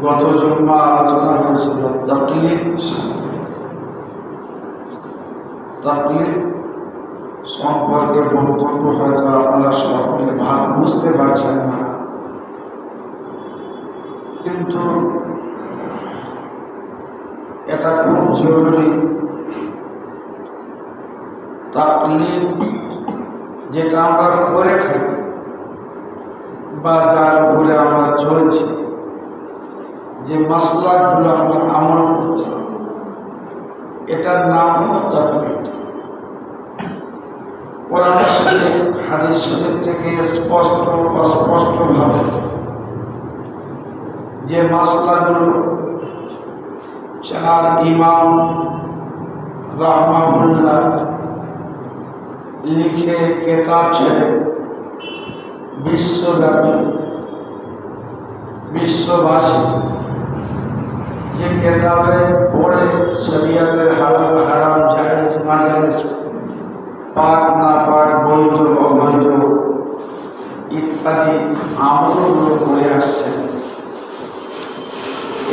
গত জুম্মা আলোচনা হয়েছিল তাকলিদ সম্পর্কে বক্তব্য হয়তো আপনারা সকলে ভালো বুঝতে পারছেন না, কিন্তু এটা খুব জরুরি। তাকলিদ যেটা আমরা করে থাকি বা যার উপরে আমরা চলছি, যে মাসলাকগুলো আমরা আমল করছি, এটার নাম হলো তাকলিদ। কোরআন শরীফ হাদিস শরীফ থেকে স্পষ্ট অস্পষ্টভাবে যে মাসলাগুলো চার ইমাম রাহমাহুল্লাহ লিখে কেতাব ছেড়ে বিশ্বব্যাপী বিশ্ববাসী যে কেতাবে পড়ে শরিয়তের হালাল হারাম জায়েজ নাজায়েজ পাক না পাক বৈধ অবৈধ ইত্যাদি আমলগুলো করে আসছে,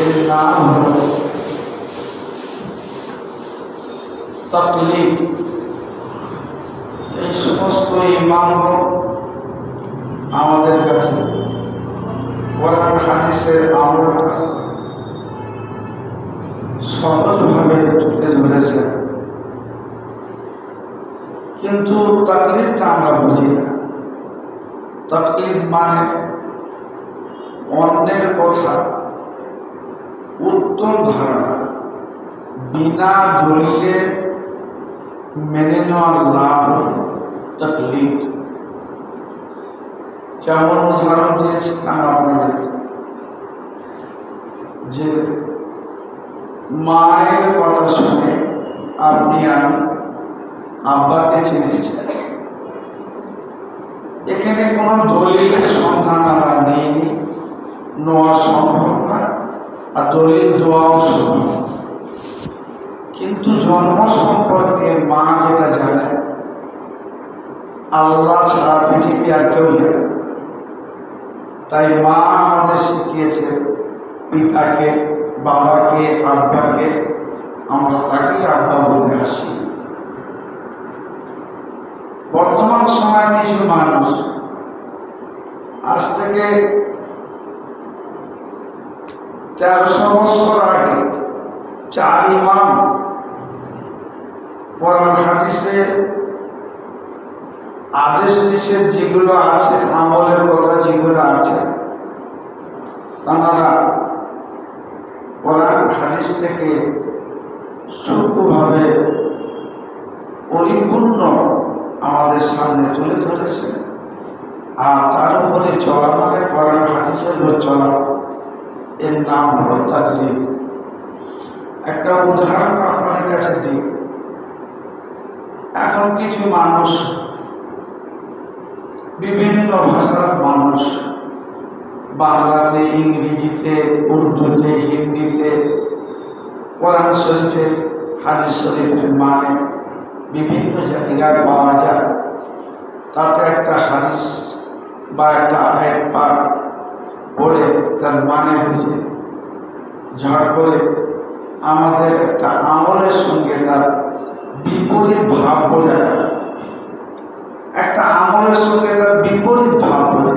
এর নাম হল তাকলিদ। এই সমস্ত ইমামগুলো আমাদের কাছে কোরআন হাদিসের আমলটা সহজভাবে তুলে ধরেছে, কিন্তু তাকলিদটা আমরা বুঝি না। তাকলিদ মানে অন্যের কথা উত্তম ধারণা বিনা দলিলে মেনে নেওয়ার লাভ তাকলিদ। যেমন উদাহরণ দিয়েছিলাম আপনাদের, যে মায়ের কথা শুনে আপনি আমি আব্বাকে চিনেছি, এখানে কোনো দলিলের সন্ধান আমরা নিইনি, নেওয়া সম্ভব না, আর দলিল দেওয়াও সম্ভব। কিন্তু জন্ম সম্পর্কে মা যেটা জানে, আল্লাহ ছাড়া পৃথিবী আর কেউ জানে। তাই মা আমাদের শিখিয়েছে পিতাকে, বাবাকে, আব্বাকে, আমরা তাকেই আব্বা বলে আসি। বর্তমান সময় কিছু মানুষ আজ থেকে 1300 বছর আগে চার ইমাম কোরআন হাদিসে আদেশ নিষেধ যেগুলো আছে, আমলের কথা যেগুলো আছে, তারা কোরআন হাদিস থেকে সূক্ষ্মভাবে পরিপূর্ণ আমাদের সামনে তুলে ধরেছে। আর তার উপরে চলা মানে কোরআন হাদিসের উপর চলা, এর নাম হলো তাকলিদ। একটা উদাহরণ আপনাদের কাছে দিই। এখন কিছু মানুষ, বিভিন্ন ভাষার মানুষ, বাংলাতে, ইংরেজিতে, উর্দুতে, হিন্দিতে কোরআন শরীফের হাদিস শরীফের মানে বিভিন্ন জায়গায় পাওয়া যায়। তাতে একটা হাদিস বা একটা আয়াত পাঠ পড়ে তার মানে বুঝে ঝড় করে আমাদের একটা আমলের সঙ্গে তার বিপরীত ভাব বোঝা যায়। একটা আমলের সঙ্গে তার বিপরীত ভাব বলে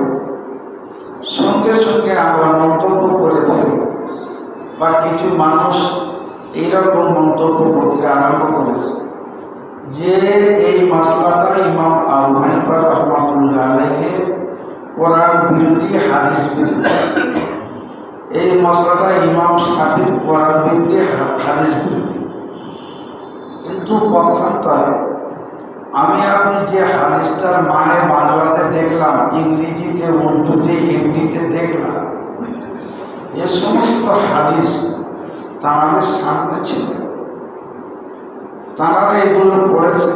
সঙ্গে সঙ্গে আমরা মন্তব্য করে ফেলি, বা কিছু মানুষ এইরকম মন্তব্য করতে আরম্ভ করেছে যে এই মাসলাটা ইমাম আবু হানিফা রাহমাতুল্লাহ আলাইহি কোরআন বিরোধী, হাদিস বিরোধী। এই মশলাটা ইমাম শাফির কোরআন বিরোধী, হাদিস বিরোধী। কিন্তু পক্ষান্তরে আমি আপনি যে হাদিসটার মানে বাংলাতে দেখলাম, ইংরেজিতে, উর্দুতে, হিন্দিতে দেখলাম, এ সমস্ত হাদিস তাঁদের সামনে ছিল, তাঁরা এগুলো পড়েছে।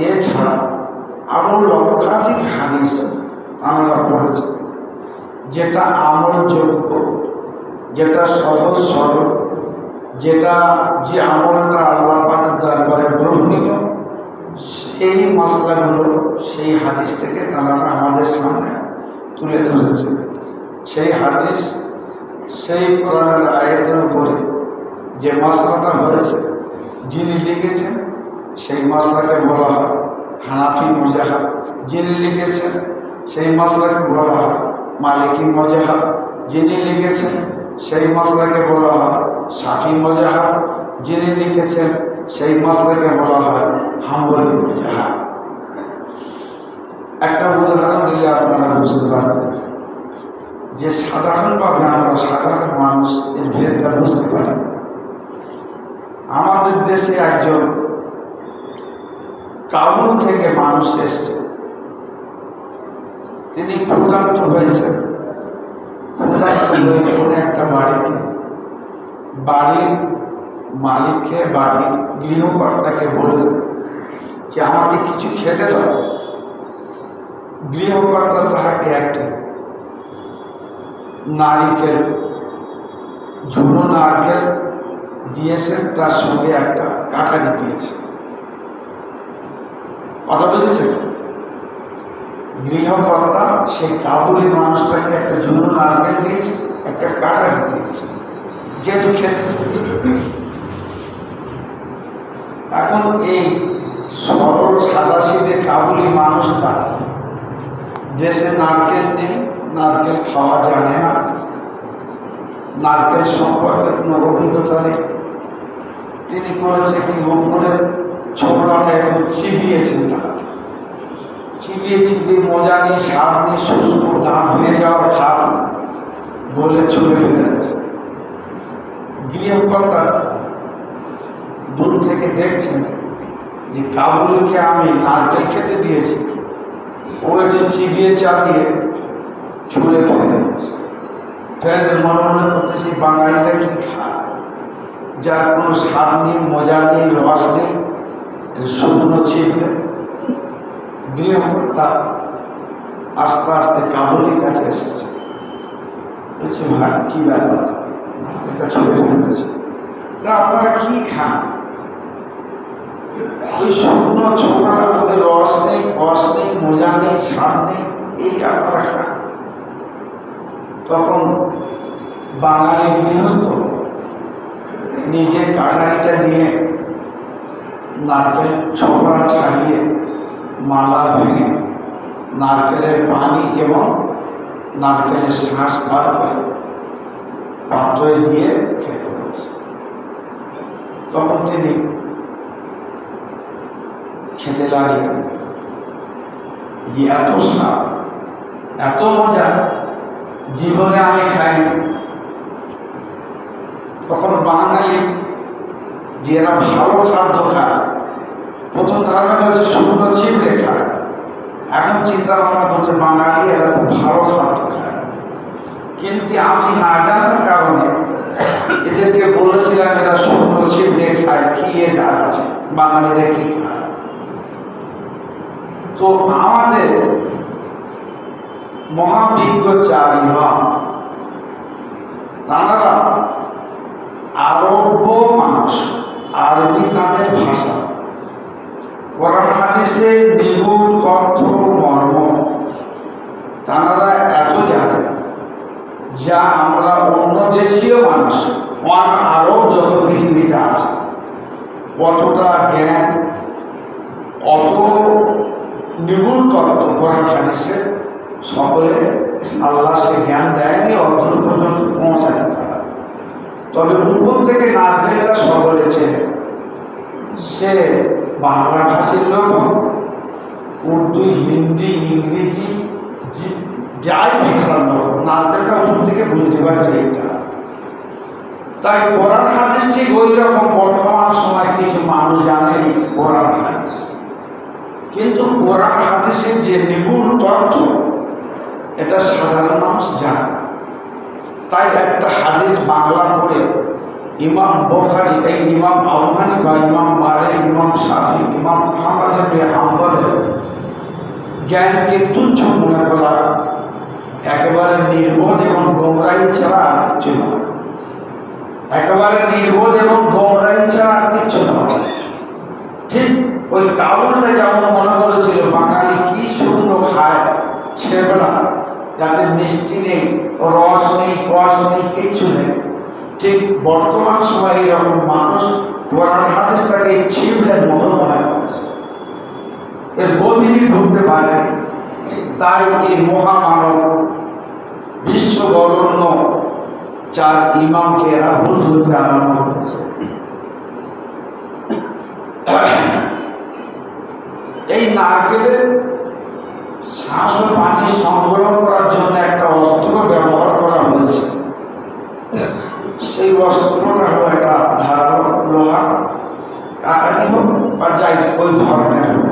এছাড়া আরও লক্ষাধিক হাদিস তাঁরা পড়েছে, যেটা আমলযোগ্য, যেটা সহজ সরল, যেটা যে আমলটা আল্লাহ পাকের দরবারে গ্রহণীয়, সেই মশলাগুলো সেই হাদিস থেকে তারা আমাদের সামনে তুলে ধরেছে। সেই হাদিস সেই কোরআনের আয়াতের উপরে যে মশলাটা হয়েছে, যিনি লিখেছেন সেই মশলাকে বলা হয় হানাফি মজাহাব, যিনি লিখেছেন সেই মশলাকে বলা হয় মালিকি মজাহাব, যিনি লিখেছেন সেই মশলাকে বলা হয় শাফি মজাহাব, যিনি লিখেছেন সেই মশলাকে বলা হয় হাম্বলি মজাহাব। একটা উদাহরণ দিলে আপনারা বুঝতে পারবেন যে সাধারণভাবে আমরা সাধারণ মানুষ এর ভেদটা বুঝতে পারি। আমাদের দেশে একজন কাবুল থেকে মানুষ এসছে, তিনি ক্ষুধার্ত হয়েছেন। ক্ষুধার্ত হয়ে কোনো একটা বাড়িতে বাড়ির মালিককে, বাড়ির গৃহকর্তাকে বললেন যে আমাকে কিছু খেতে দাও। গৃহকর্তা তাহাকে একটি নারিকেল, ঝুনো নারকেল দিয়েছেন, তার সঙ্গে একটা কাটারি দিয়েছে। কথা বুঝেছেন? গৃহকর্তা সেই কাবুলি মানুষটাকে একটা ঝুনো নারকেল দিয়েছে, একটা কাটারি দিয়েছে, যেহেতু খেতে চেয়েছে। এখন এই সরল সাদাসিধে কাবুলি মানুষটা দেশে নারকেল নেই, নারকেল খাওয়া জানে না, নারকেল সম্পর্কে কোনো অভিজ্ঞতা নেই। তিনি করেছে কি, উপরের ছোবড়াটা একটু চিবিয়েছেন, তারা চিবিয়ে চিবিয়ে মজা নিয়ে স্বাদ নিয়ে শুষ্ক দাঁত ভেঙে যাওয়ার খাপ বলে ছুঁড়ে ফেলে গেছে। গৃহকর্তা দূর থেকে দেখছেন যে কাবুলিকে আমি নারকেল খেতে দিয়েছি, ও একটু চিবিয়ে চাপিয়ে ছুঁড়ে ফেলে গেছে। ফেলে মনে মনে করতেছি বাঙালিরা কি খায়, যার কোনো স্বাদ নেই, মজা নেই, রস নেই, শুকনো ছিপলে। গৃহকর্তা আস্তে আস্তে কাবুলির কাছে এসেছে, বলছে ভাই কি ব্যাপার, এটা ছুঁড়ে ফেলতেছে, আপনারা কি খান? ওই শুকনো ছোকরার মধ্যে রস নেই, রস নেই, মজা নেই, স্বাদ নেই, এই আপনারা খান। তখন বাঙালি গৃহস্থ নিজের কাঠারিটা নিয়ে নারকেল ছোকরা ছাড়িয়ে মালা ভেঙে নারকেলের পানি এবং নারকেলের শ্বাস বার করে পাত্রে দিয়ে খেতে বলছে। তখন তিনি খেতে লাগলেন, এত স্বাদ, এত মজা, জীবনে আমি খাইনি। তখন বাঙালি যে এরা ভালো খাদ্য খায়, প্রথম ধারণাটা হচ্ছে শুকনো চিবড়ে খায়। এখন চিন্তা ভাবনা করছে বাঙালি এরা খুব ভালো খাদ্য খায়। কিন্তু আমি না জানার কারণে এদেরকে বলেছিলাম এরা শুকনো চিবড়ে খায়, কি এ যা আছে বাঙালিরা কি খায়। তো আমাদের মহাবিজ্ঞ চার ইমাম, তারা আরব্য মানুষ, আরবি তাদের ভাষা, কোরআন হাদিসের নিগুড় তথ্য মর্ম তারা এত জানে যা আমরা অন্য দেশীয় মানুষ, ওয়ান আরব যত পৃথিবীতে আছে, অতটা জ্ঞান, অত নিগুড় তত্ত্ব কোরআন হাদিসের সকলে আল্লাহ সে জ্ঞান দেয়নি, অর্জন পর্যন্ত পৌঁছাতে পারে। তবে উপর থেকে নারকেলটা সকলে চেনে। সে বাংলা ভাষীর লোক হোক, উর্দু, হিন্দি, ইংরেজি, যাই ভাষার লোক, নারকেলটা উপর থেকে বুঝতে পারছে এটা। তাই কোরআন হাদিস ঠিক ওই রকম বর্তমান সময় কিছু মানুষ জানে কোরআন হাদিস, কিন্তু কোরআন হাদিসের যে নিগুড় তথ্য এটা সাধারণ মানুষ জানে। তাই একটা হাদিস বাংলা পড়ে ইমাম বুখারী, এই ইমাম আবু হানিফা, ইমাম মালিক, ইমাম শাফি, ইমাম আহমদ ইবনে হাম্বলের জ্ঞানকে তুচ্ছ মনে করা একেবারে নির্বোধ এবং গোমরাহী ছাড়া আর কিছু নয়। একেবারে নির্বোধ এবং গোমরাহী ছাড়া আর কিছু নয়। ঠিক ওই কাবুলটা যেমন মনে করেছিল বাঙালি কি শুকনো খায়, ছেবড়া, যাতে মিষ্টি নেই, রস নেই, কষ নেই, কিচ্ছু নেই। ঠিক বর্তমান সময়ে এরকম মানুষ কোরআন হাদিসটাকে ছিপের মতো মনে করছে, এর গভীরে ঢুকতে পারে। তাই এই মহামানব বিশ্ব গণন্য 4 ইমামকে এরা ভুল ধরতে আরম্ভ করেছে। এই নারকেলের শ্বাস ও পানি সংগ্রহ করার জন্য একটা অস্ত্র ব্যবহার করা হয়েছে। সেই অস্ত্রটা হলো একটা ধারালো লোহা, কাটারি হোক বা যাই ওই ধরনের হোক।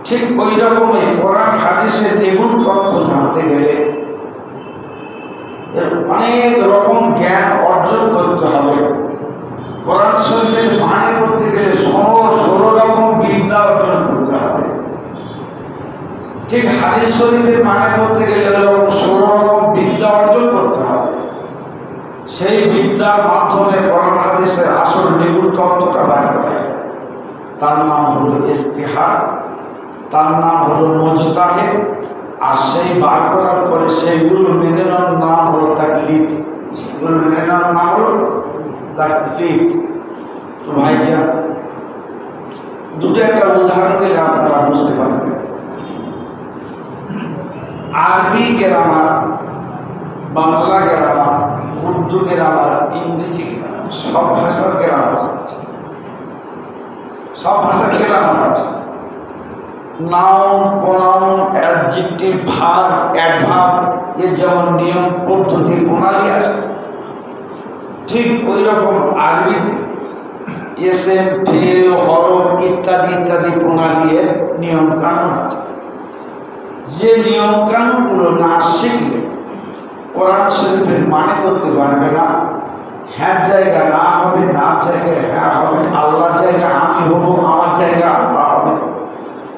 ঠিক ওই রকমই কোরআন হাদিসের নিগুণ তথ্য জানতে গেলে অনেক রকম জ্ঞান অর্জন করতে হবে। কোরআন শরীফের মানে করতে গেলে 16 রকম বিদ্যা অর্জন করতে হবে। ঠিক হাদিস শরীফের মানে করতে গেলে 16 রকম বিদ্যা অর্জন করতে হবে। সেই বিদ্যার মাধ্যমে কোরআন হাদিসের আসল নিগুণ তত্ত্বটা বার করে। তার নাম হলো ইজতিহাদ, তার নাম হলো মুজতাহিদ। আর সেই বার করার পরে সেইগুলো মেনে নেওয়ার নাম হলো তাকলিদ। সেগুলো মেনে নেওয়ার নাম হলো তাকলিদ। তো ভাইজান, দুটো একটা উদাহরণ দিলে আপনারা বুঝতে পারবেন। আরবি grammar, Bangla grammar, Urdu grammar, ইংরেজি গ্রামার, সব ভাষার গ্রামার আছে। সব ভাষার গ্রামার আছে। Noun, pronoun, adjective, verb, adverb, এর যেমন নিয়ম, পদ্ধতি, প্রণালী আছে, ঠিক ওই রকম আরবিতে এসএম, ফেল, হরফ ইত্যাদি ইত্যাদি প্রণালীর নিয়ম কানুন আছে। যে নিয়ম কানুনগুলো না শিখলে কোরআন শরীফের মানে করতে পারবে না। হ্যাঁ জায়গা না হবে, না জায়গায় হ্যাঁ হবে, আল্লাহর জায়গায় আমি হব, আমার জায়গায় আল্লাহ হবে,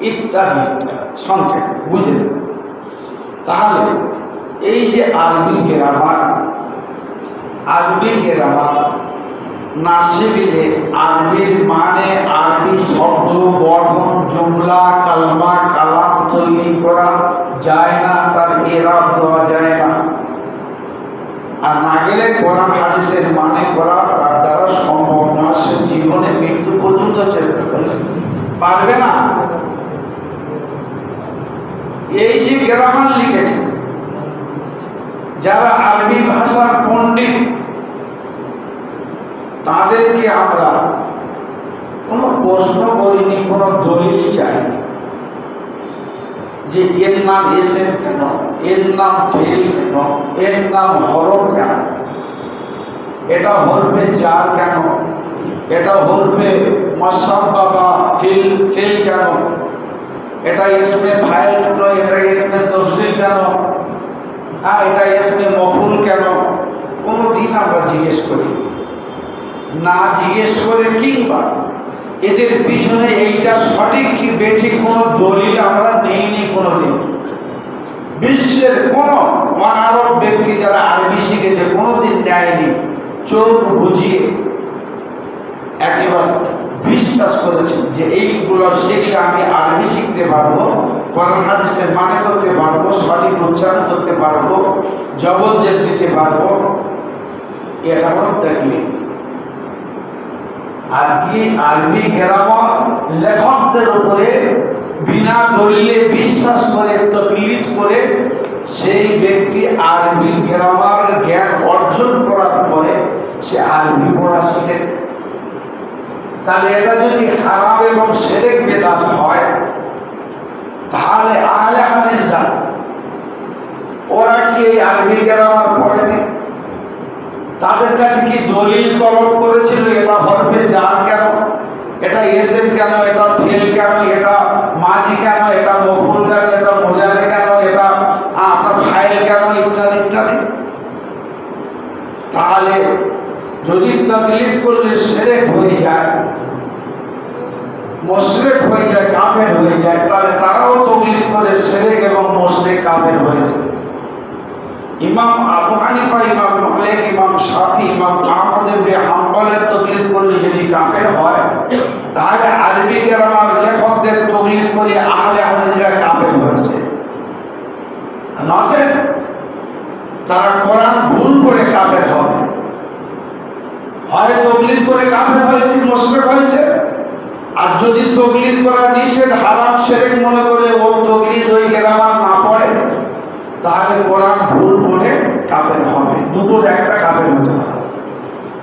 ইত্যাদি ইত্যাদি সংক্ষেপ বুঝে নেব। তাহলে এই যে আরবি গ্রামার না শিখলে আরবির মানে, আরবি শব্দ গঠন, জুমলা, কালমা, কালাম তৈরি করা যায় না, তার এরাব দেওয়া যায় না। আর না গেলে কোরআন হাদিসের মানে করা তার দ্বারা সম্ভব না। সে জীবনে মৃত্যু পর্যন্ত চেষ্টা করলে পারবে না। এই যে গ্রামার লিখেছে, যারা আরবি ভাষার পণ্ডিত, তাদেরকে আমরা কোনো প্রশ্ন করিনি, কোনো দলিল চাইনি যে এর নাম এসেন কেন, এর নাম ফেল কেন, এর নাম হরফ কেন, এটা হরফে জার কেন, এটা হরফে মাসাব্বা বা ফেল কেন, এটা ইসমে ফাইল কেন, এটা ইসমে তফসিল কেন, এটা ইসমে মফউল কেন, কোনোদিন আমরা জিজ্ঞেস করিনি। না জিজ্ঞেস করে কিংবা এদের পিছনে এইটা সঠিক কি বেঠিক কোনো দলিল আমরা নেইনি কোনোদিন। বিশ্বের কোনো অনারব ব্যক্তি যারা আরবি শিখেছে কোনোদিন নেয়নি। চোখ বুঝিয়ে একেবারে বিশ্বাস করেছেন যে এইগুলো শিখলে আমি আরবি শিখতে পারবো, কোরআন হাদিসের মানে করতে পারবো, সঠিক উচ্চারণ করতে পারবো, জবরজেদ দিতে পারবো। এটা হলো তাকলিদ। আরবি গ্রামার লেখকদের উপরে বিনা দলিলে বিশ্বাস করে তাকলিদ করে সেই ব্যক্তি আরবি গ্রামার জ্ঞান অর্জন করার পরে সে আরবি পড়া শিখেছে। তাহলে এটা যদি হারাম এবং শিরক বিদআত হয়, তাহলে আহলে হাদিসরা ওরা কি এই আরবি গ্রামার পড়েনি? তাদের কাছে কি দলিল তলব করেছিল এটা হরফে জার কেন, এটা এসেম কেন, এটা ফেল কেন, এটা মাজি কেন, এটা মফউল কেন, এটা মুজারে কেন, এটা আপনার ফাইল কেন, ইত্যাদি ইত্যাদি? তাহলে যদি তাকলিদ করলে শিরক হয়ে যায়, মুশরিক হয়ে যায়, কাফের হয়ে যায়, তাহলে তারাও তাকলিদ করে শিরক এবং মুশরিক কাফের হয়ে যায়। ইমাম আবু হানিফা, ইমাম মালিক, ইমাম শাফি, ইমাম আহমদ ইবনে হাম্বলের তাকলিদ করলে যদি কাফের হয়, তাহলে আরবি গ্রামার লেখকদের তাকলিদ করে আহলে হাদিসরা কাফের হয়েছে। নচেত তারা কোরআন ভুল করে কাফের হবে। হয় তকলিদ করে কাফের হয়েছে, মুশরিক হয়েছে, আর যদি তকলিদ করা নিষেধ, হারাম, শিরক মনে করে ও তকলিদ ওই গ্রামার না পড়ে, তাহলে কোরআন ভুল পড়ে কাফের হবে। দুটোর একটা কাফের হতে হবে।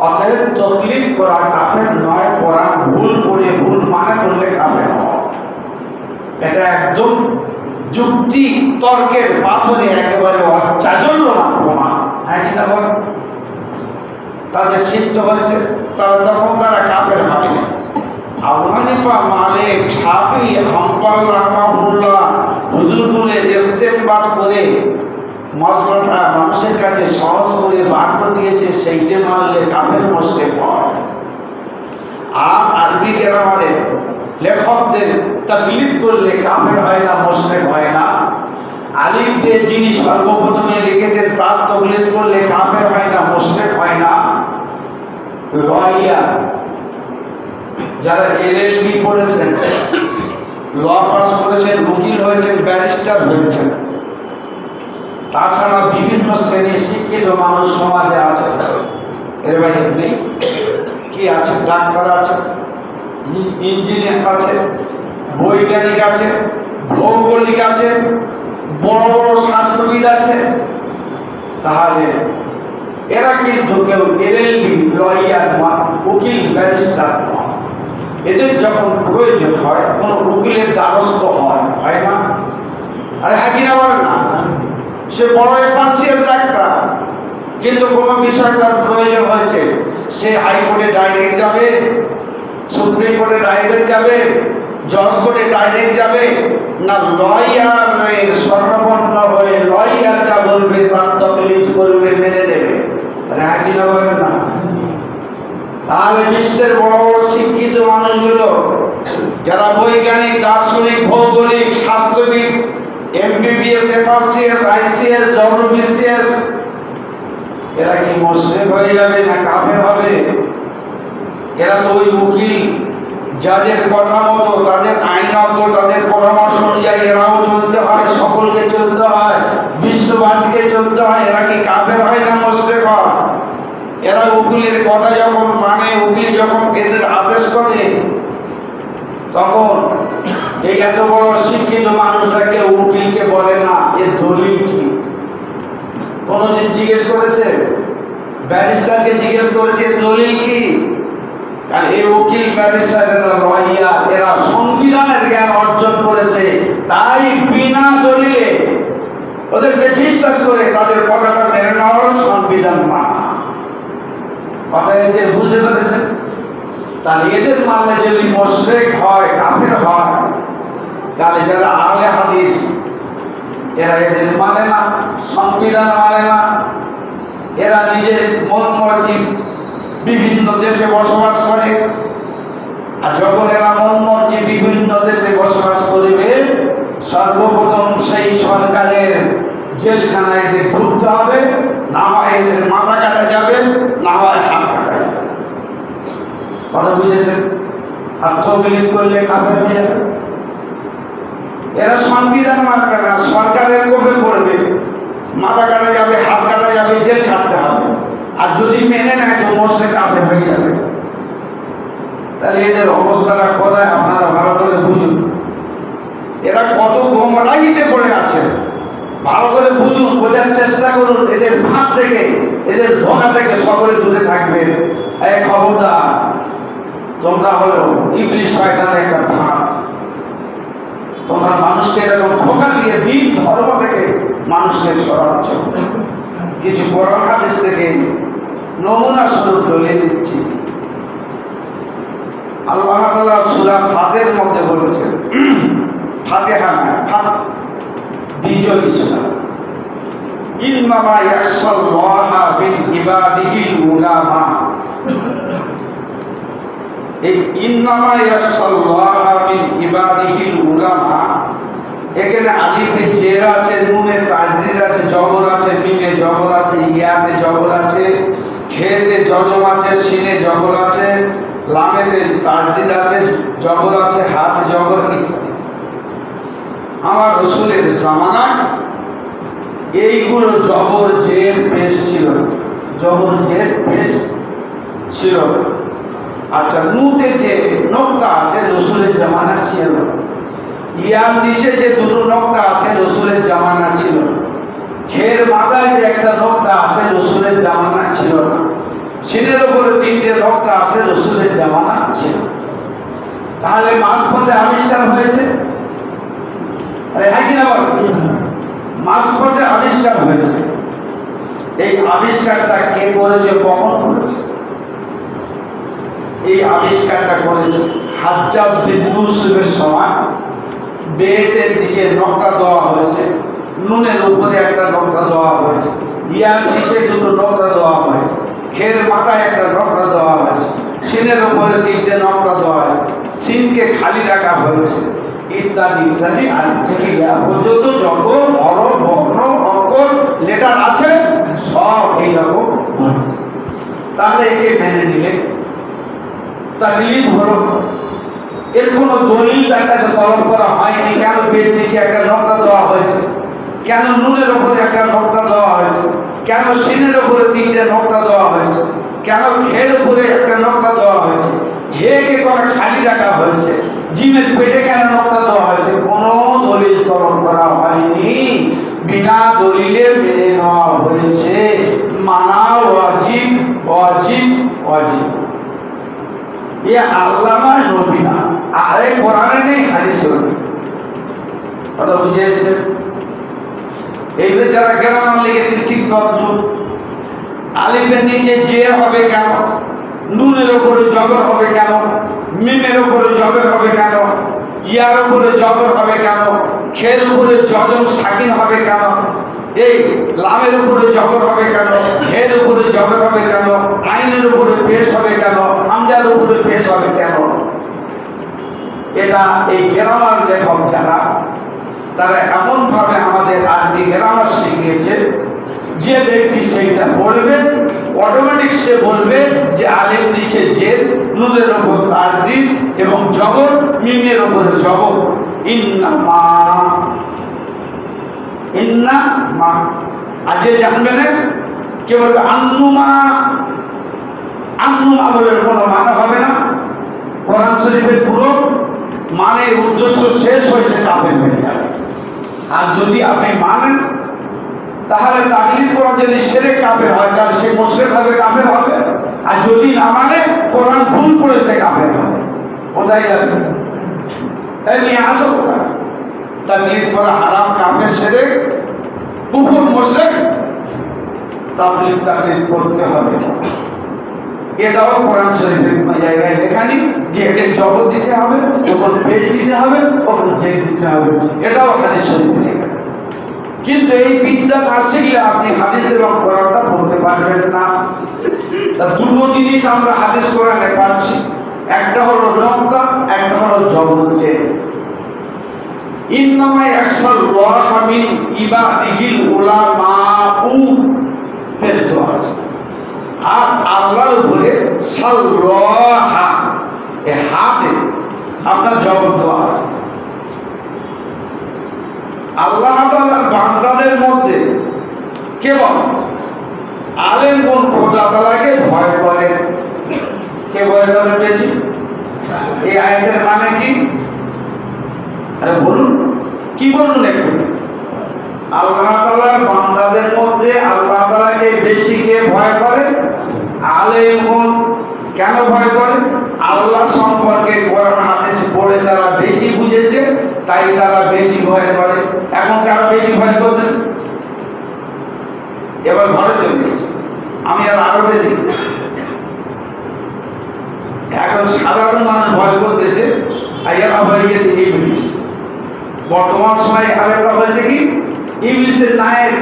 অতএব তকলিদ করা কাফের নয়, কোরআন ভুল পড়ে ভুল মানে করলে কাফের হবে। এটা একদম যুক্তি তর্কের পাথরে একেবারে অচাঞ্চল্যমান প্রমাণ। হ্যাঁ কিনা বল? তাদের সিদ্ধ হয়েছে, তখন তারা কাফের হবে না। আবু হানিফা, মালিক, শাফি, হাম্বল রাহমাহুল্লাহ হুজুরগুলের ইস্তেমবাদ করে মশলাটা মানুষের কাছে সহজ করে বার করে দিয়েছে, সেইটে মানলে কাফের মুশরিক হয়। আর আরবি গ্রামারের লেখকদের তাকলিদ করলে কাফের হয় না, মুশরিক হয় না। আলিফ দিয়ে যিনি সর্বপ্রথমে লিখেছেন তার তাকলিদ করলে কাফের হয় না, মুশরিক হয় না। লয়া যারা এলএলবি পড়েছেন, ল পাস করেছেন, উকিল হয়েছেন, ব্যারিস্টার হয়েছেন, তাছাড়া বিভিন্ন শ্রেণীর শিক্ষিত মানুষ সমাজে আছে। এর বাইরে নেই কি আছে? ডাক্তার আছে, ইঞ্জিনিয়ার আছে, বৈজ্ঞানিক আছে, ভৌগোলিক আছে, বড় বড় স্বাস্থ্যবিদ আছে। তাহলে এরা কিন্তু কেউ এলএলবি, লয়ার, উকিল, ব্যারিস্টার নয়। এদের যখন প্রয়োজন হয় কোনো উকিলের দ্বারস্থ হয় না? আরে হ্যাঁ কিনা বলেন না? সে বড় এফার্সিয়াল ডাক্তার, কিন্তু কোনো বিষয় তার প্রয়োজন হয়েছে, সে হাইকোর্টে ডাইরেক্ট যাবে, সুপ্রিম কোর্টে ডাইরেক্ট যাবে, জজ কোর্টে ডাইরেক্ট যাবে না? লয়ারের স্বর্ণপন্ন হয়ে লয়ার যা বলবে তার তাকলিদ করবে, মেনে নেবে। হ্যাঁ কিনা বলেন না? তাহলে বিশ্বের বড় বড় শিক্ষিত মানুষগুলো যারা বৈজ্ঞানিক, দার্শনিক, ভৌগোলিক, স্বাস্থ্যবিদ, এমবিবিএস, এফআরসিএস, আইসিএস, ডব্লিউবিসিএস, এরা কি মুশরিক হয়ে যাবে না কাফের হবে? এরা তো ওই উকিল যাদের কথা মতো, তাদের আইনজ্ঞ, তাদের পরামর্শ অনুযায়ী এরাও চলতে হয়, সকলকে চলতে হয়, বিশ্ববাসীকে চলতে হয়। এরা কি কাফের হয় না মুশরিক হয়? এরা উকিলের কথা যখন মানে, উকিল যখন এদের আদেশ করে, তখন এই এত বড় শিক্ষিত মানুষরা কেউ উকিলকে বলে না এর দলিল কি। কোনদিন জিজ্ঞেস করেছে? ব্যারিস্টারকে জিজ্ঞেস করেছে এর দলিল কি? কারণ এই উকিল, ব্যারিস্টার, লয়ার এরা সংবিধানের জ্ঞান অর্জন করেছে, তাই বিনা দলিলে ওদেরকে বিশ্বাস করে তাদের কথাটা মেনে নেওয়ার সংবিধান মানা। কথা এসে বুঝতে পেরেছেন? তাহলে এদের মানলে যদি মুশরিক হয়, কাফের হয়, তাহলে যারা আহলে হাদিস এরা এদের মানে না, সংবিধান মানে না। এরা নিজের মন মর্জি বিভিন্ন দেশে বসবাস করে, আর যখন এরা মন মর্জি বিভিন্ন দেশে বসবাস করিবে, সর্বপ্রথম সেই সরকারের জেলখানায় যে ঢুকতে হবে, না হয় এদের মাথা কাটা যাবে, না হয় হাত কাটা যাবে। কথা বুঝেছেন? আর তকলিদ করলে কাফের হয়ে যাবে। এরা সংবিধান মানবে না, সরকারের কোপে পড়বে, মাথা কাটা যাবে, হাত কাটা যাবে, জেল খাটতে হবে। আর যদি মেনে নেয় তো মুশরিক, কাফের হয়ে যাবে। তাহলে এদের অবস্থাটা কোথায় আপনারা ভালো করে বুঝুন। এরা কত গোমরাহিতে পড়ে আছে, ভালো করে বুঝুন, বোঝার চেষ্টা করুন। এদের ফাঁদ থেকে, এদের ধোঁকা থেকে সকলে দূরে থাকবেন। এই খবরদার, তোমরা হলো ইবলিস শয়তানের একটা ফাঁদ। তোমরা মানুষকে এরকম ধোঁকা দিয়ে দিন ধর্ম থেকে মানুষকে সরাচ্ছ। কিছু কোরআন হাদিস থেকে নমুনা স্বরূপ দলিল দিচ্ছি। আল্লাহ তাআলা সূরা ফাতের মধ্যে বলেছেন, ফাতিহা না, বিজয় সূরা, ইন্নামা ইয়াখশাল্লাহা মিন ইবাদিহিল উলামা। এই ইন্নামা ইয়াখশাল্লাহা মিন ইবাদিহিল উলামা, এখানে আলিফে জের আছে, নুনে তাজদিদ আছে, জবর আছে, মিমে জবর আছে, ইয়াতে জবর আছে, খেতে জজম আছে, সিনে জবর আছে, লামেতে তাজদিদ আছে, জবর আছে, হাতে জবর ইত্যাদি। আমার রাসূলের জামানায় এইগুলো জবর জের পেশ ছিল, জবর জের পেশ ছিল। আচ্ছা, নুতে যে নকটা আছে রসুলের জামানা ছিল, ইয়ার নিচে যে দুটো নকটা আছে রসুলের জামানা ছিল, খের মাথায় যে একটা নকটা আছে রসুলের জামানা ছিল না, সিনের উপরে তিনটে নকটা আছে রসুলের জামানা ছিল। তাহলে মাঝপথে আবিষ্কার হয়েছে, আরে হ্যাঁ কিনা বল, মাঝপথে আবিষ্কার হয়েছে। এই আবিষ্কারটা কে করেছে, কখন করেছে? এই আবিষ্কারটা করেছে হাজ্জাজ বিন ইউসুফের সময়। বেতের নিচে নকটা দেওয়া হয়েছে, নুনের উপরে একটা নকটা দেওয়া হয়েছে, ইয়ার নিচে দুটো নকটা দেওয়া হয়েছে, খের মাথায় একটা নকটা দেওয়া হয়েছে, সিনের উপরে তিনটে নকটা দেওয়া হয়েছে, সিনকে খালি রাখা হয়েছে, ইত্যাদি ইত্যাদি। আর থেকে ইয়া পর্যন্ত যত হরফ বর্ণ অক্ষর লেটার আছে সব এইরকম হয়েছে। তাহলে একে মেনে নিলে তাকলিদ হলো। এর কোনো দলিল তার কাছে তলব করা হয়নি। কেন পেট নিচে একটা নকটা দেওয়া হয়েছে, কেন নুনের ওপরে একটা নকটা দেওয়া হয়েছে, কেন সিনের ওপরে তিনটে নকটা দেওয়া হয়েছে, কেন খের উপরে একটা নকটা দেওয়া হয়েছে, হেকে করে খালি রাখা হয়েছে, জিমের পেটে কেন নকটা দেওয়া হয়েছে, কোনো দলিল তলব করা হয়নি। বিনা দলিলে মেনে নেওয়া হয়েছে। মানা ওয়াজিব ওয়াজিব ওয়াজিব। এ আল্লামা নবী না, আরে কোরআনে নেই, হাদিসে নেই। কথা বুঝিয়েছে? এইবার যারা গ্রামার লিখেছে ঠিক তদ্রুপ। আলিফের নিচে যে হবে কেন, নুনের উপরে জবর হবে কেন, মিমের উপরে জবর হবে কেন, ইয়ার উপরে জবর হবে কেন, খের উপরে জজম সাকিন হবে কেন, এই লামের উপরে জবর হবে কেন, হের উপরে জবর হবে কেন, আইনের উপরে পেশ হবে কেন, হামজার উপরে পেশ হবে কেন? এটা এই গ্রামার লেখক যারা, তারা এমনভাবে আমাদের আরবি গ্রামার শিখিয়েছে, যে ব্যক্তি সেইটা পড়বে অটোমেটিক সে বলবে যে আলিফ নিচে জের, নুনের উপর তাসদীদ এবং জবর, মিমের উপরে জবর। ইন্নামা, ইন্নামা। আর যে জানবে না কে বলবে আন্নুমা, আন্নুমা বলে কোনো মানে হবে না। কোরআন শরীফের পুরো মানে উদ্দেশ্য শেষ হয়েছে, কাফের হয়ে যাবে। আর যদি আপনি মানেন তাহলে তাকলিদ করা যদি শিরক কাফের হয় তাহলে সে মুশরিক হবে, কাফের হবে। আর যদি না মানে কোরআন ভুল করেছে, কাফের হবে। কোথায় যাবে? এমনি আছে কোথায়? তাকলিদ করা হারাম, কাফের, শিরক, কুফর, মুশরিক। তাকলিদ করতে হবে। এটাও কোরআন শরীফের কোনো জায়গায় লেখা নেই যে একে জবর দিতে হবে, ওপর পেট দিতে হবে, ওপর জের দিতে হবে। এটাও হাদিস শরীফে লেখা। কিন্তু এই বিদ্যা না শিখলে আপনি হাদিস এবং কোরআনটা পড়তে পারবেন না। তা দুটো জিনিস আমরা হাদিস কোরআনে পাচ্ছি, একটা হলো নকতা, একটা হলো জবর জের। ইন্নামা ইয়াখশাল্লাহ মিন ইবাদিহিল উলামাউ এর দোয়া আছে। আর আল্লাহর উপরে সাল্লাহা, এ হাতে আপনার জবর দেওয়া আছে। আল্লাহ তাআলার বান্দাদের মধ্যে কেবল আলেমগণ খোদা তাআলাকে ভয় করে। কে ভয় করে বেশি? এই আয়াতের মানে কি? আরে বলুন, কি বলুন একটু। আল্লাহ তাআলার বান্দাদের মধ্যে আল্লাহ তাআলাকে বেশি কে ভয় করে? আলেমগণ। কেন ভয় করে? আল্লাহ সম্পর্কে কোরআন হাদিস পড়ে তারা বেশি বুঝেছে, তাই তারা বেশি ভয় করে। এখন তারা বেশি ভয় করতেছে। এবার ঘরে চলে গেছে, আমি আর আরবে নেই। এখন সাধারণ মানুষ ভয় করতেছে, আর এরা হয়ে গেছে ইবলিস। বর্তমান সময়ে আরেকটা হয়েছে কি, ইবলিসের নায়েব।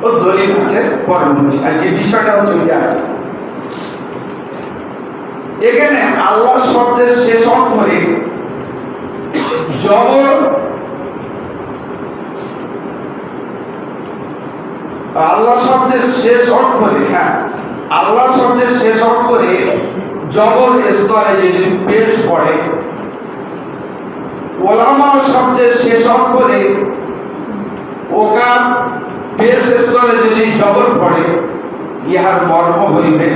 ও দলিল আছে, পরে বলছি। আর যে বিষয়টা হচ্ছে ওইটা আছে এখানে। আল্লাহ শব্দের শেষ অক্ষরে জবর, আল্লাহ শব্দের শেষ অক্ষরে, হ্যাঁ, আল্লাহ শব্দের শেষ অক্ষরে জবর স্তরে যদি পেশ পড়ে, ওলামা শব্দের শেষ অক্ষরে ওকার পেশ স্তরে যদি জবর পড়ে ইহার মর্ম হইবে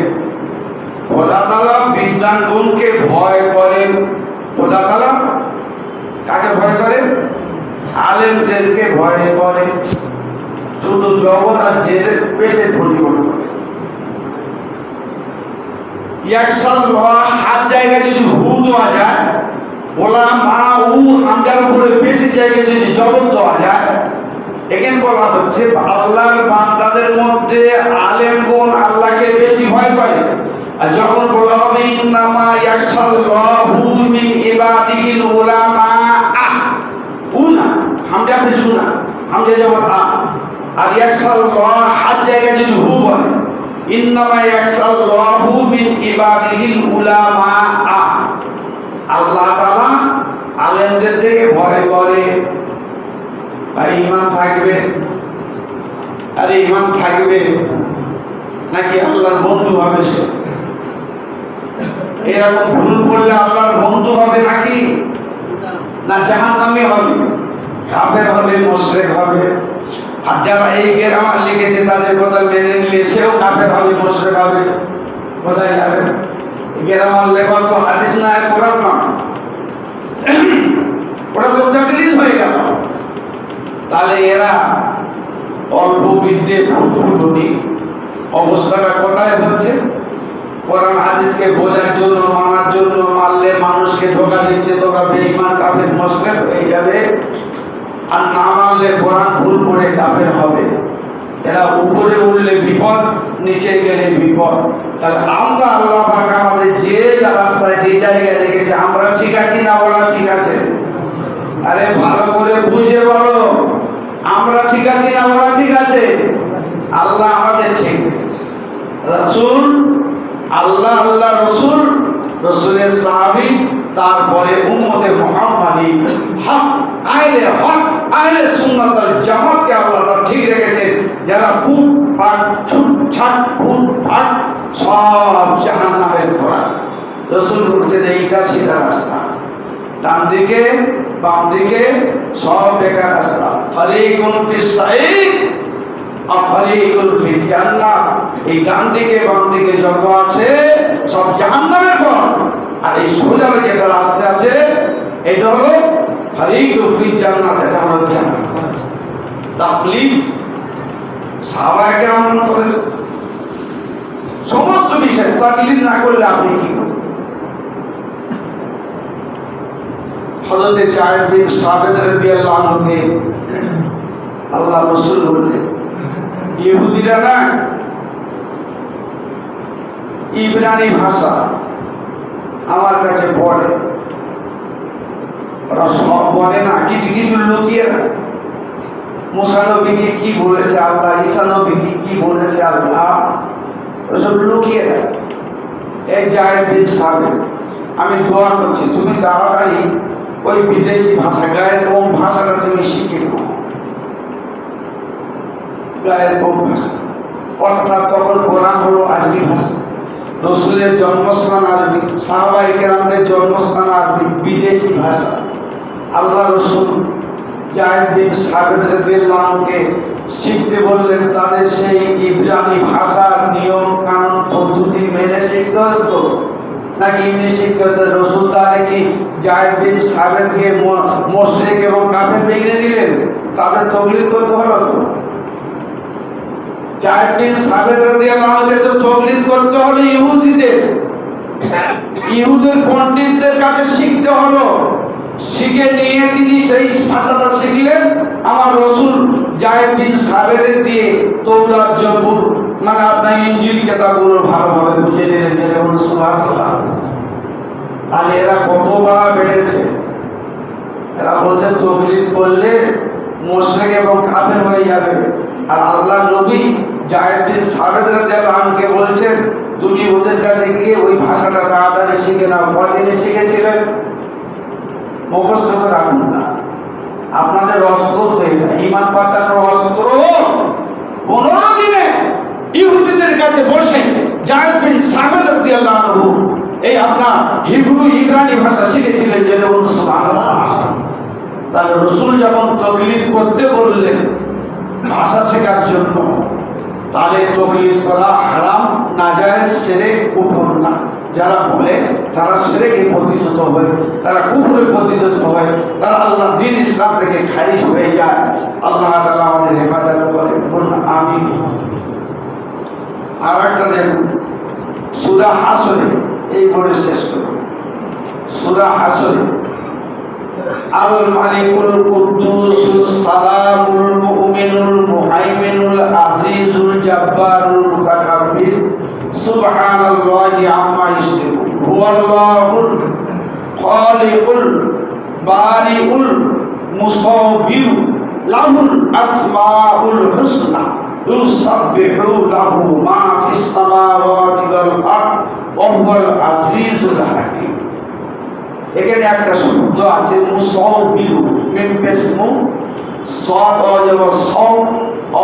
খোদা তাআলা বিদ্যাঙ্গুনকে ভয় করেন। খোদা তাআলা কাকে ভয় করে? আলেমদেরকে ভয় করে। শুধু জবর আর জেরের পেশের পরিবর্তন। হাত জায়গায় যদি হু দেওয়া যায়, ওলা মা উ হামজার উপরে পেশের জায়গায় যদি জবর দেওয়া যায়, এখানে বলা হচ্ছে আল্লাহর বান্দাদের মধ্যে আলেমগণ আল্লাহকে বেশি ভয় করে। আর যখন বলা হবে ইন্নামা ইয়াশাল্লাহু মিন ইবাদিহিল উলামা, উনা হামজা পেশ উনা, হামজা যেমন আর ইয়াশাল্লাহ হাত জায়গায় যদি হু বলে, ইন্নামা ইয়াশাল্লাহু মিন ইবাদিহিল উলামা, আল্লাহ তাআলা আলেমদের থেকে ভয় করে। আর ঈমান থাকবে, আর ঈমান থাকবে নাকি আল্লাহর বন্ধু হবে সে? এরকম ভুল করলে আল্লাহর বন্ধু হবে নাকি না জাহান্নামী হবে, কাফের হবে, মুশরিক হবে? আর যারা এই গ্রামার লিখেছে তাদের কথা মেনে নিলে সেও কাফের হবে, মুশরিক হবে। কোথায় যাবে? গ্রামার লেখক তো হাদিস না, কোরআন না, ওরা তো চাকরিজ হয়ে গেল। তাহলে এরা অল্প বিদ্যে ফুটফুটনি অবস্থাটা কোথায় হচ্ছে? কোরআন হাদিসকে বোঝার জন্য, মানার জন্য মারলে মানুষকে ধোঁকা দিচ্ছে, তোরা বেঈমান কাফের মুশরিক হয়ে যাবে। আর না মারলে কোরআন ভুল করে কাফের হবে। এরা উপরে উঠলে বিপদ, নিচে গেলে বিপদ। তাহলে আমরা আল্লাহ পাক আমাদের যে রাস্তায় যে জায়গায় রেখেছে আমরা ঠিক আছি না ওরা ঠিক আছে? আরে ভালো করে বুঝে বলো, আমরা ঠিক আছি না ওরা ঠিক আছে? আল্লাহ আমাদের ঠিক রেখেছে। রাসূল আল্লাহ, আল্লাহ রসুল, রসুলের সাহাবী, তারপরে উম্মতে মুহাম্মাদী হক আহলে সুন্নাত ওয়াল জামাতকে আল্লাহ ঠিক রেখেছেন। যারা ফুট ফাট ছুট ছাট ফুট ফাট সব জাহান্নামের ঘোড়া। রসুল বলছেন এইটা সিধা রাস্তা, ডান দিকে বাম দিকে সব বেকার রাস্তা। ফারিকুন ফিস সাঈদ আফারিকুল ফিল জান্নাহ। এই ডান দিকে বাম দিকে যত আছে সব জাহান্নামের পথ, আর এই সোজা যেটা রাস্তা আছে এটা হলো ফারিকুল ফিল জান্নাহ, এটা হলো জান্নাত। তাকলিদ সাহাবায়ে কেরাম করেছে সমস্ত বিষয়। তাকলিদ না করলে আপনি কি করবেন? হযরত জায়েদ বিন সাবিত রাদিয়াল্লাহু আনহুকে আল্লাহ রাসূল বললেন, ইহুদিরা না ইব্রানি ভাষা আমার কাছে পড়ে, ওরা সব বলে না, কিছু কিছু লুকিয়ে রাখে। মুসা নবীকে কি বলেছে আল্লাহ, ঈসা নবীকে কি বলেছে আল্লাহ, ওসব লুকিয়ে রাখে। এই জায়েদ বিন সাবিত, আমি দোয়া করছি তুমি তাড়াতাড়ি ওই বিদেশি ভাষা গায়ের কোন ভাষাটা তুমি শিখে নাও। গায়ের কোন ভাষা অর্থাৎ তখন কোরআন হলো আরবি ভাষা, রসুলের জন্মস্থান আরবি, সাহাবায়ে কেরামদের জন্মস্থান আরবি, বিদেশি ভাষা। আল্লাহ রসুল জায়েদ বিন সাবিত রাদিয়াল্লাহু আনহুকে শিখতে বললেন। তাদের সেই ইব্রানি ভাষার নিয়ম কানুন পদ্ধতি মেনে শিখতে হতো নাকি এমনি শিখতে হতো? রসুল তাহলে কি জায়েদ বিন সাবিতকে মুশরিক এবং কাফের ভেঙে দিলেন? তাদের তাকলিদ করতে হলো? জায়েদ বিন সাবিত রাদিয়াল্লাহু আনহুকে তো তাকলিদ করতে হলো ইহুদিদের, ইহুদের পণ্ডিতদের কাছে শিখতে হলো। শিখে নিয়ে তিনি সেই ভাষাটা শিখলেন। আমার রসুল জায়েদ বিন সাবিতের দিয়ে তৌরাত জবুর মানে আপনার ইনজিল কিতাবগুলো ভালোভাবে বুঝে নিলেন। যেমন সুবহানাল্লাহ। তাহলে এরা কত বড় বেড়েছে। এরা বলছে তাকলিদ করলে মুশরিক এবং কাফের হয়ে যাবে। আর আল্লাহ নবী জায়েদ বিন সাবিত রাদিয়াল্লাহু আনহুকে বলছেন তুমি ওদের কাছে গিয়ে ওই ভাষাটা তাড়াতাড়ি শিখে নাও। কদিনে শিখেছিলেন? মুখস্থ করে রাখুন না, আপনাদের অস্ত্র ঈমান বাঁচানোর অস্ত্র 15 দিনে ইহুদিদের কাছে বসে জায়েদ বিন সাবিত রাদিয়াল্লাহু আনহু এই আপনার হিব্রু ইব্রানি ভাষা শিখেছিলেন। যেমন সুবহানাল্লাহ। তাহলে রসুল যখন তাকলিদ করতে বললেন ভাষা শেখার জন্য, তাহলে তকলিদ করা হারাম, নাজায়েজ, শিরক, কুফর না। যারা বলে তারা শিরকে পতিত হয়, তারা কুফরে পতিত হয়, তারা আল্লাহ দ্বীন ইসলাম থেকে খারিজ হয়ে যায়। আল্লাহ তাআলা আমাদের হেফাজত করে, বলুন আমিন। আর একটা দেখুন সূরা হাসরে, এই বলে শেষ করব। সূরা হাসরে আল মালিকুল কুদ্দুসুস সালামুল মুমিনুল মুহাইমিনুল আজিজুল জাব্বারুল মুতাকাব্বির সুবহানাল্লাহি আম্মা ইউশরিকুন হুয়াল্লাহুল খালিকুল বারিউল মুসাওবির লাহুল আসমাউল হুসনা ইউসাব্বিহু লাহু মা ফিস সামাওয়াতি ওয়াল আরদ ওয়া হুয়াল আজিজুল হাকীম। এখানে একটা শব্দ আছে মুসাওবিরু, মিম পেশ মু, সাদ অজব সাও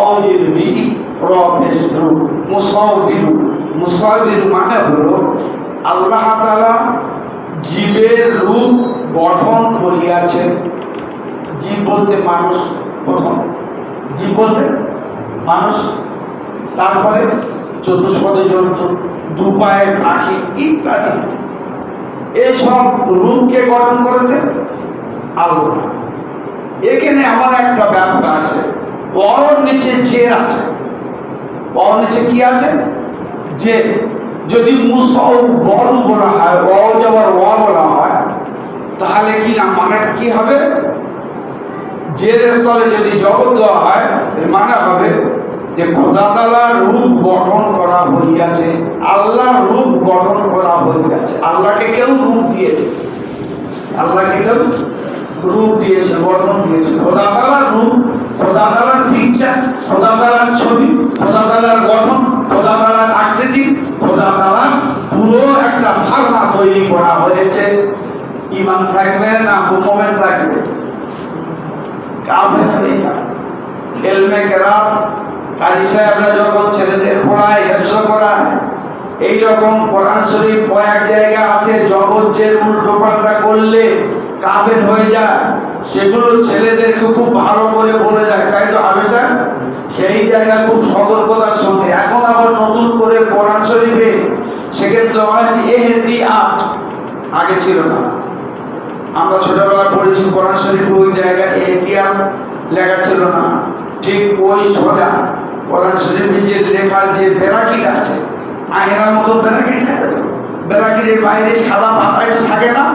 অজির মি র পেশ রু, মুসাওবিরু। মুসাওবিরু মানে হলো আল্লাহ তাআলা জীবের রূপ গঠন করিয়াছেন। জীব বলতে মানুষ, প্রথম জীব বলতে মানুষ, তারপরে চতুষ্পদে জন্তু, দুপায়ের পাখি ইত্যাদি। এইসব রূপকে গঠন করেছে আল্লাহ। এখানে আমার একটা ব্যাপার আছে, ওর নিচে জের আছে। ওর নিচে কি আছে? যে যদি মুসাওবর বলা হয়, ও যাওয়ার ও বলা হয়, তাহলে কি না মানেটা কি হবে? জের স্থলে যদি জগৎ দেওয়া হয়, এর মানে হবে যে খোদা তাআলার রূপ গঠন করা হইয়াছে, আল্লাহর রূপ গঠন করা হইয়াছে। আল্লাহকে কেউ রূপ দিয়েছে, আল্লাহকে কেউ রূপ দিয়েছে, গঠন দিয়েছে। খোদা তাআলার রূপ, খোদা তাআলার পিকচার, খোদা তাআলার ছবি, খোদা তাআলার গঠন, খোদা তাআলার আকৃতি, খোদা তাআলার পুরো একটা ফার্মা তৈরি করা হয়েছে। ঈমান থাকবে না মুমিন থাকবে, কাফের হয়ে যাবে। ইলমে কেরাত, কাজী সাহেবরা যখন ছেলেদের পড়ায়, হেফজ করায়, এইরকম কোরআন শরীফ কয়েক জায়গা আছে জবর জের উল্টো পাল্টা করলে কাফের হয়ে যায়। সেগুলো ছেলেদেরকে খুব ভালো করে বলে যায়, তাই তো আবেশা সেই জায়গা খুব সতর্কতার সঙ্গে। এখন আবার নতুন করে কোরআন শরীফে সেখানে দেওয়া হয়েছে এহতিয়াত, আগে ছিল না। আমরা ছোটবেলা পড়েছি কোরআন শরীফে ওই জায়গায় এহতিয়াত লেখা ছিল না। ঠিক ওই সোজা কোরআন শরীফে যে লেখার যে বেরাকিট আছে, আয়নার মতো বেরাকিট থাকে, বেরাকিটের বাইরে সাদা পাতায় তো থাকে না,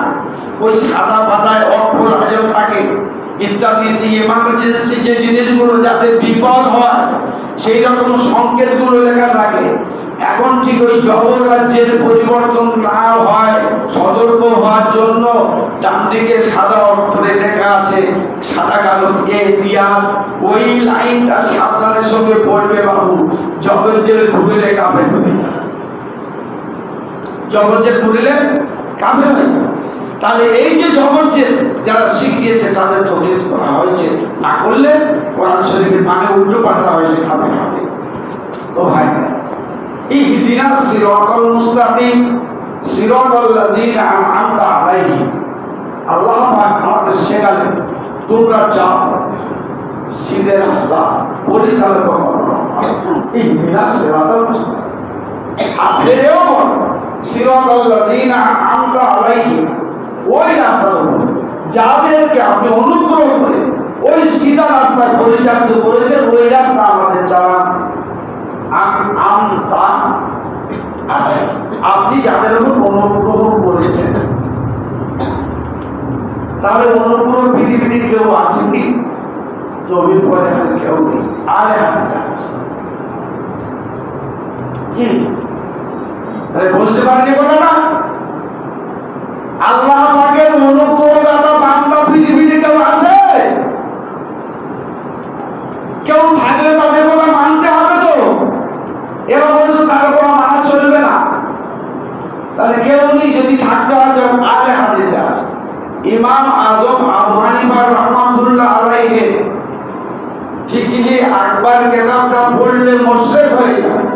ওই সাদা পাতায় অক্ষর আজও থাকে ইত্যাদি। এমার্জেন্সি যে জিনিসগুলো যাতে বিপদ হয় সেই রকম সংকেতগুলো লেখা থাকে। এখন ঠিক ওই জবর রাজ্যের পরিবর্তন না হয়, সতর্ক হওয়ার জন্য ডান দিকে সাদা অক্ষরে লেখা আছে, সাদা কাগজ এহতিয়াত। ওই লাইনটা সাবধানের সঙ্গে পড়বে বাবু, জবর জেল ঘুরে কাফের হয়ে যায়, জবর জেল ঘুরলে কাফের হয়ে যায়। তাহলে এই যে জবর জেল যারা শিখিয়েছে তাদের তকলিদ করা হয়েছে, না করলে কোরআন শরীফের মানে উল্টো পাল্টা হয়েছে, কাফের হবে। তো ভাই, ইহদিনাস সিরাতাল মুস্তাকিম সিরাতাল লাযিনা আন'আমতা আলাইহিম, আল্লাহ পাক আমাদের শেখালেন তোমরা যাও সিধে রাস্তা পরিচালিত করো। ইহদিনাস সিরাতাল মুস্তাকিম, আপনিও সিরাতাল লাযিনা আন'আমতা আলাইহিম, ওই রাস্তার উপর যাদেরকে আপনি অনুগ্রহ করে ওই সিধা রাস্তায় পরিচালিত করেছেন, ওই রাস্তা আমাদের চালান। আপনি যাদের উপর অনুগ্রহ করেছেন, তাহলে অনুগ্রহ পৃথিবীতে কেউ আছে কি? জমির পরে কেউ নেই, আরে হাতে আছে কি? বলতে পারেনি বলে না? আল্লাহ পাকের অনুগ্রহদাতা বান্দা পৃথিবীতে কেউ আছে? কেউ থাকলে তাদের কথা মানতে হবে তো। এরা বলছে তার কথা মানা চলবে না, তাহলে কেউ নেই। যদি থাকতে হয় আলে হাদিসে আছে। ইমাম আজম আবু হানিফা রাহমাতুল্লাহ আলাইহি ফিকহে আকবর কিতাবটা পড়লে মুশরিক হয়ে যায়,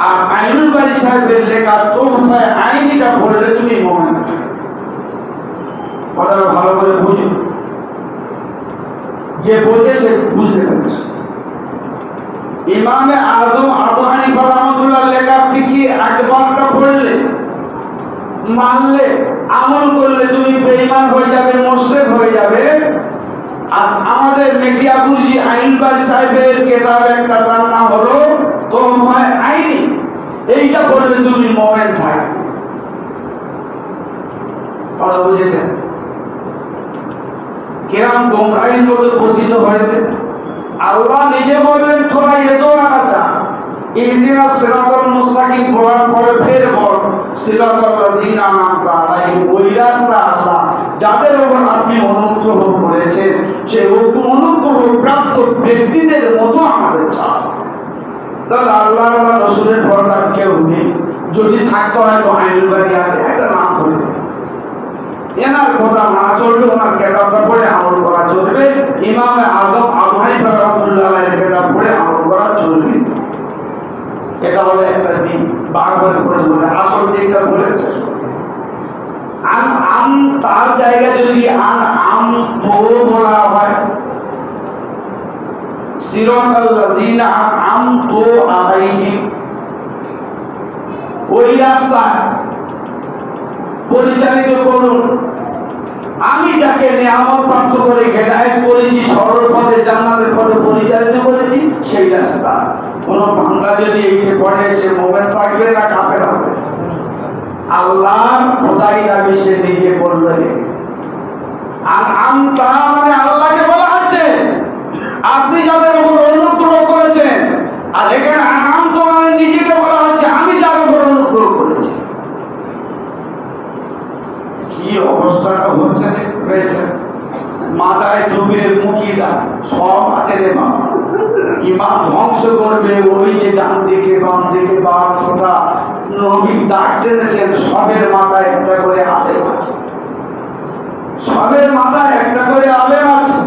আর আইনুল বারী সাহেবের লেখা তোহফা আইনিটা পড়লে তুমি মুমিন থাকবে। কথাটা ভালো করে বুঝো। যে বোঝে সে বুঝতে পেরেছে। ইমামে আজম আবু হানিফা রাহমাতুল্লাহ লেখা ফিকি একবারটা পড়লে, মানলে, আমল করলে তুমি বেঈমান হয়ে যাবে, মুশরিক হয়ে যাবে। আর আমাদের মেটিয়াপুরি আইনবাড়ি সাহেবের কেতাব একটা, তার নাম হলো তোহফায়ে আইনি, এইটা পড়লে তুমি মুমিন থাকবে। কথা বুঝেছেন? কিরাম গোমরাহির মধ্যে পতিত হয়েছে। আল্লাহ নিজে বললেন থোড়া এদো আনাচা ইহদিনা সিরাতাল মুস্তাকিম পড়ার পরে ফের বল সিরাতাল লাযিনা আনআমতা আলাইহিম, ওই রাস্তা আল্লাহ যাদের উপর আপনি অনুগ্রহ করেছেন সেই অনুগ্রহ প্রাপ্ত ব্যক্তিদের মতো আমাদের চাই। তাহলে আল্লাহ আল্লাহ রসুলের পর্দার কেউ নেই। যদি থাকতে হয় তো আইনবাড়ি আছে, একটা নাম করবে, এনার কথা মানা চলবে, ওনার কেতাবটা পড়ে আমল করা চলবে। ইমামে আজম আবু হানিফা রাহমাতুল্লাহের কেতাব পড়ে আমল করা চলবে। এটা হলো একটা দিন, বারবার করে বলে আসল দিকটা বলে শেষ করবে। আম তার জায়গায় যদি আম তো বলা হয়, সিরাতাল লাযিনা আনআমতু আলাইহিম, ওই রাস্তা পরিচালিত করুন। আমি যাকে নিয়ামত প্রাপ্ত করে হেদায়েত করেছি, সরল পথে জান্নাতের পথে পরিচালিত করেছি, সেই রাস্তা। কোন বান্দা যদি এইকে পড়ে সে মুমিন থাকবে না কাফের হবে? আল্লাহর খোদাই দাবি সে নিজে বলবে। আর আমতা মানে আল্লাহকে বলা হচ্ছে আপনি যাদের উপর অনুগ্রহ করেছেন। আর এখানে আনাম তো মানে নিজেকে বলা হচ্ছে আমি যার উপর অনুগ্রহ করেছি। কি অবস্থাটা হচ্ছে দেখতে পেয়েছেন? মাথায় টুপি, মুখিদা সব আছে রে বাবা। ইমান ধ্বংস করবে ওই যে ডান দিকে বাম দিকে 12টা নবী দাগ টেনেছেন, সবের মাথায় একটা করে আলেম আছে, সবের মাথায় একটা করে আলেম আছে।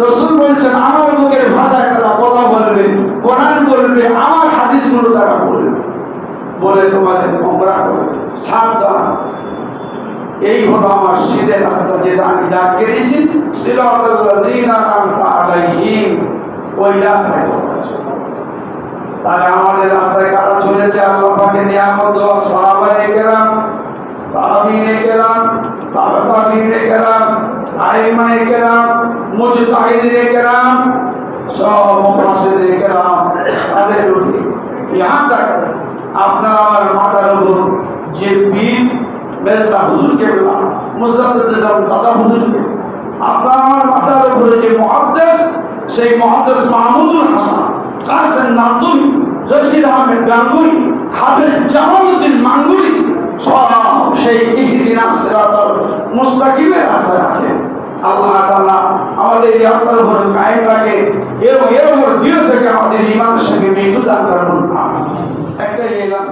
রাসূল বলছেন আমার মুখের ভাষায় তারা কথা বলবে, কোরআন বলবে, আমার হাদিসগুলো তারা বলবে, বলে তোমাদের গোমরা করবে। সাবধান। এই হলো আমার সিধে রাস্তা, যেটা আমি দাগ কেটেছি, সিরাতাল লাযিনা আনআমতা আলাইহিম, ওই রাস্তায় চলেছে। তাহলে আমাদের রাস্তায় কারা চলেছে? আল্লাহ পাকের নিয়ামত দেওয়া সাহাবায়ে কেরাম, তাবিঈনে কেরাম, তাবে তাবিঈনে কেরাম, আইম্মায়ে কেরাম, মুজতাহিদিনে কেরাম, সব মুফাসসিরিনে কেরাম, তাদের রূপে ইহা তক আপনার আমার মাথার উপর যে পীর মেজলা হুজুর কেবলা, মুজাদ্দিদ দাদা হুজুরকে, আপনার আমার মাথার উপরে যে মুহাদ্দিস, সেই মুহাদ্দিস মাহমুদুল হাসান, কাসেম নাদুই, রশিদ আহমেদ গাঙ্গুই, হাফেজ জামালউদ্দিন মাঙ্গুরি, সব সেই ইহদিনা সিরাতাল মুস্তাকিমের রাস্তায় আছে। আল্লাহ তাআলা আমাদের এই রাস্তার উপর কায়েম রাখে এবং এর উপর দৃঢ় থেকে আমাদের ঈমানের সঙ্গে মৃত্যু দান করুন। আমিন। একটাই এলাম।